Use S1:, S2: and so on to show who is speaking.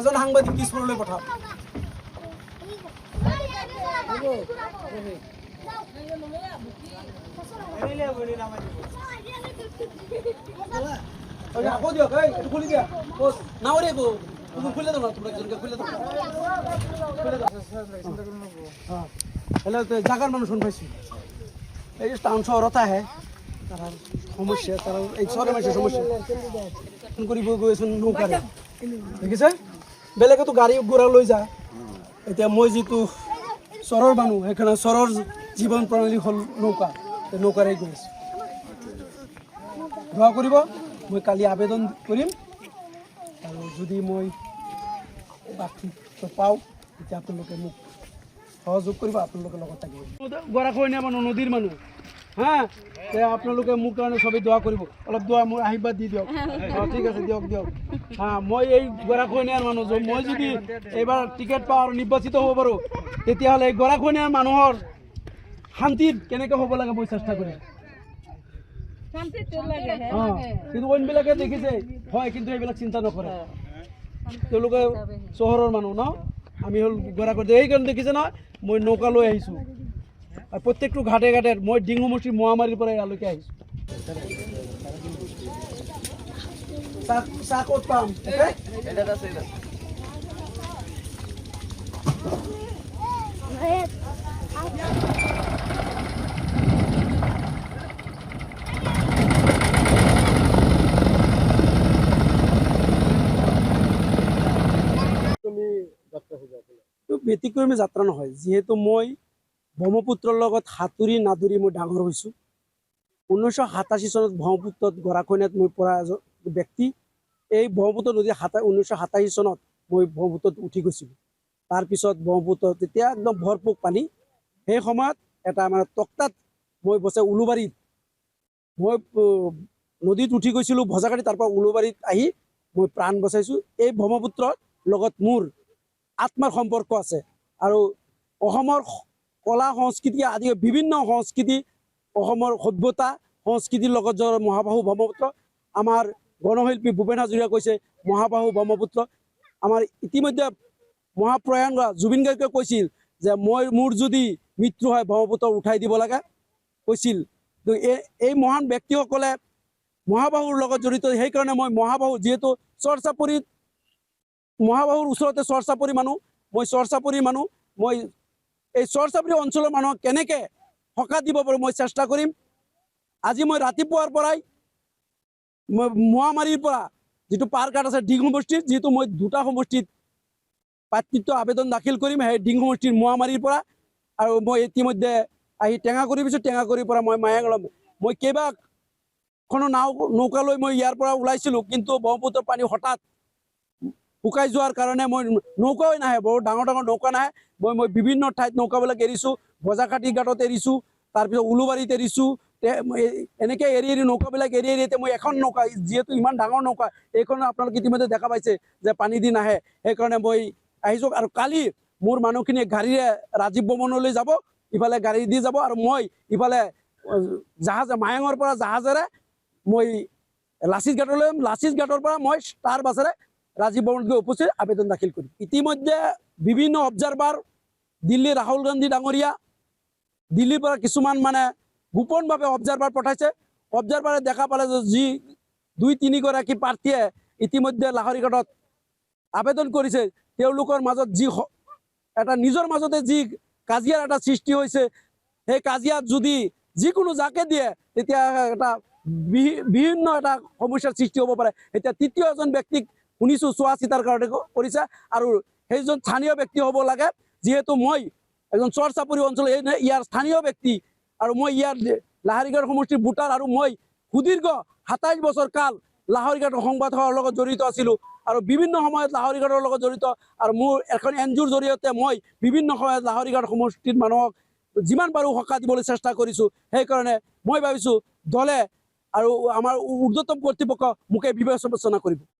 S1: এজন সাংবাদিক পিছফাললৈ পঠাওক। আকৌ দিয়ক, এইটো খুলি দিয়া। নাওৰে একো খুলে দাও না, তোমরা খুলে দাও। জাগার মানুষ শুন পাইছি, এই যে টাউন শহরত আহে তারা সমস্যা, তারা এই শহরের মানুষের সমস্যা কৰিব গৈছোন নৌকাৰে, দেখিছে বেলেগেতো গাড়ী ঘোঁৰা লৈ যায়। এতিয়া মই যিটো চহৰৰ মানুহ, সেইকাৰণে চহৰৰ জীৱন প্ৰণালী হ'ল নৌকা, নৌকাৰে গৈ আছোঁ। দোৱা কৰিব, মই কালি আবেদন কৰিম আৰু যদি মই বাকী পাওঁ তেতিয়া আপোনালোকে মোক সহযোগ কৰিব, আপোনালোকে লগত থাকিব। গৰাখহনীয়া মানুহ, নদীৰ মানুহ, হা, আপোনালোকে মোৰ কাৰণে চবেই দোৱা কৰিব, অলপ দোৱা মোৰ আশীৰ্বাদ দি দিয়ক। ঠিক আছে, দিয়ক দিয়ক। হা, মই এই গৰাখহনীয়াৰ মানুহ, মই যদি এইবাৰ টিকেট পাওঁ আৰু নিৰ্বাচিত হ'ব পাৰোঁ, তেতিয়াহ'লে এই গৰাখহনীয়াৰ মানুহৰ শান্তিত কেনেকৈ হ'ব লাগে মই চেষ্টা কৰিম। কিন্তু অইনবিলাকে দেখিছে হয়, কিন্তু এইবিলাক চিন্তা নকৰে, তেওঁলোকে চহৰৰ মানুহ ন, আমি হ'ল গৰাখহনীয়া। সেইকাৰণে দেখিছে নহয়, মই নৌকা লৈ আহিছোঁ আৰু প্ৰত্যেকটো ঘাটে ঘাটে মই ডিঙু সমষ্টিৰ মহামাৰীৰ পৰা ইয়ালৈকে আহিছোঁ। চাহ ক'ত পাম? ব্যতিক্ৰমী যাত্ৰা নহয়, যিহেতু মই ব্ৰহ্মপুত্ৰৰ লগত সাঁতুৰি নাদুৰি মই ডাঙৰ হৈছোঁ। 1987 চনত ব্ৰহ্মপুত্ৰত গৰাখহনীয়াত মই পৰা এজন ব্যক্তি। এই ব্ৰহ্মপুত্ৰ নদী 1987 চনত মই ব্ৰহ্মপুত্ৰত উঠি গৈছিলোঁ। তাৰপিছত ব্ৰহ্মপুত্ৰত তেতিয়া একদম ভৰপূৰ পানী, সেই সময়ত এটা মানে তক্তাত মই বচাই উলুবাৰীত মই নদীত উঠি গৈছিলোঁ ভজাকাটি, তাৰপৰা উলুবাৰীত আহি মই প্ৰাণ বচাইছোঁ। এই ব্ৰহ্মপুত্ৰৰ লগত মোৰ আত্মাৰ সম্পৰ্ক আছে আৰু অসমৰ কলা সংস্কৃতি আদি বিভিন্ন সংস্কৃতি, অসমৰ সভ্যতা সংস্কৃতিৰ লগত জড়িত মহাবাহু ব্ৰহ্মপুত্ৰ। আমাৰ গণশিল্পী ভূপেন হাজৰিকাই কৈছে মহাবাহু ব্ৰহ্মপুত্ৰ। আমাৰ ইতিমধ্যে মহাপ্ৰয়াণ জুবিন গাৰ্গে কৈছিল যে মোৰ যদি মৃত্যু হয় ব্ৰহ্মপুত্ৰ উঠাই দিব লাগে কৈছিল। তো এই মহান ব্যক্তিসকলে মহাবাহুৰ লগত জড়িত, সেইকাৰণে মই মহাবাহু, যিহেতু চৰচাপৰিত মহাবাহুৰ ওচৰতে চৰচাপৰি মানুহ, মই চৰচাপৰি মানুহ, মই এই চৰচাপৰি অঞ্চলৰ মানুহক কেনেকৈ সকাহ দিব পাৰোঁ মই চেষ্টা কৰিম। আজি মই ৰাতিপুৱাৰ পৰাই মহামাৰীৰ পৰা যিটো পাৰঘাট আছে ডিং সমষ্টিত, যিহেতু মই দুটা সমষ্টিত প্ৰাৰ্থিত্ব আবেদন দাখিল কৰিম, সেই ডিং সমষ্টিৰ মহামাৰীৰ পৰা। আৰু মই ইতিমধ্যে আহি টেঙাগুৰি পাইছোঁ, টেঙাগুৰিৰ পৰা মই মায়াং ল'ম। মই কেইবাখনো নৌকা লৈ মই ইয়াৰ পৰা ওলাইছিলোঁ, কিন্তু ব্ৰহ্মপুত্ৰৰ পানী হঠাৎ শুকাই যোৱাৰ কাৰণে মই নৌকাও নাহে, বৰ ডাঙৰ ডাঙৰ নৌকা নাহে। মই বিভিন্ন ঠাইত নৌকাবিলাক এৰিছোঁ, ভজাকাটি ঘাটত এৰিছোঁ, তাৰপিছত উলুবাৰীত এৰিছোঁ। এনেকৈ এৰি এৰি নৌকাবিলাক এৰি এৰি এতিয়া মই এখন নৌকা, যিহেতু ইমান ডাঙৰ নৌকা, এইখন আপোনালোকে ইতিমধ্যে দেখা পাইছে যে পানী দি নাহে, সেইকাৰণে মই আহিছোঁ। আৰু কালি মোৰ মানুহখিনিয়ে গাড়ীৰে ৰাজীৱ ভৱনলৈ যাব, ইফালে গাড়ী দি যাব, আৰু মই ইফালে মায়াঙৰ পৰা জাহাজেৰে মই লাচিত ঘাটলৈ, লাচিত ঘাটৰ পৰা মই ষ্টাৰ বাছেৰে ৰাজীৱ ভৱনত গৈ উপস্থিত আবেদন দাখিল কৰিম। ইতিমধ্যে বিভিন্ন অবজাৰভাৰ, দিল্লীৰ ৰাহুল গান্ধী ডাঙৰীয়া, দিল্লীৰ পৰা কিছুমান মানে গোপনভাৱে অবজাৰভাৰ পঠাইছে। অবজাৰভাৰে দেখা পালে যে যি 2-3গৰাকী প্ৰাৰ্থীয়ে ইতিমধ্যে লাহৰীঘাটত আবেদন কৰিছে, তেওঁলোকৰ মাজত যি এটা নিজৰ মাজতে যি কাজিয়াৰ এটা সৃষ্টি হৈছে, সেই কাজিয়াত যদি যিকোনো যাকে দিয়ে তেতিয়া এটা বিভিন্ন এটা সমস্যাৰ সৃষ্টি হ'ব পাৰে। এতিয়া তৃতীয় এজন ব্যক্তিক শুনিছোঁ চোৱা চিতাৰ কাৰণে কৰিছে, আৰু সেইজন স্থানীয় ব্যক্তি হ'ব লাগে, যিহেতু মই এজন চৰচাপৰি অঞ্চল ইয়াৰ স্থানীয় ব্যক্তি, আৰু মই ইয়াৰ লাহৰীঘাট সমষ্টিৰ ভোটাৰ আৰু মই সুদীৰ্ঘ 27 বছৰ কাল লাহৰীঘাটৰ সংবাদ সভাৰ লগত জড়িত আছিলোঁ আৰু বিভিন্ন সময়ত লাহৰীঘাটৰ লগত জড়িত আৰু মোৰ এখন NGOৰ জৰিয়তে মই বিভিন্ন সময়ত লাহৰীঘাট সমষ্টিৰ মানুহক যিমান পাৰোঁ সকাহ দিবলৈ চেষ্টা কৰিছোঁ। সেইকাৰণে মই ভাবিছোঁ দলে আৰু আমাৰ ঊৰ্ধ্বতম কৰ্তৃপক্ষ মোকে বিবেচনা কৰিব।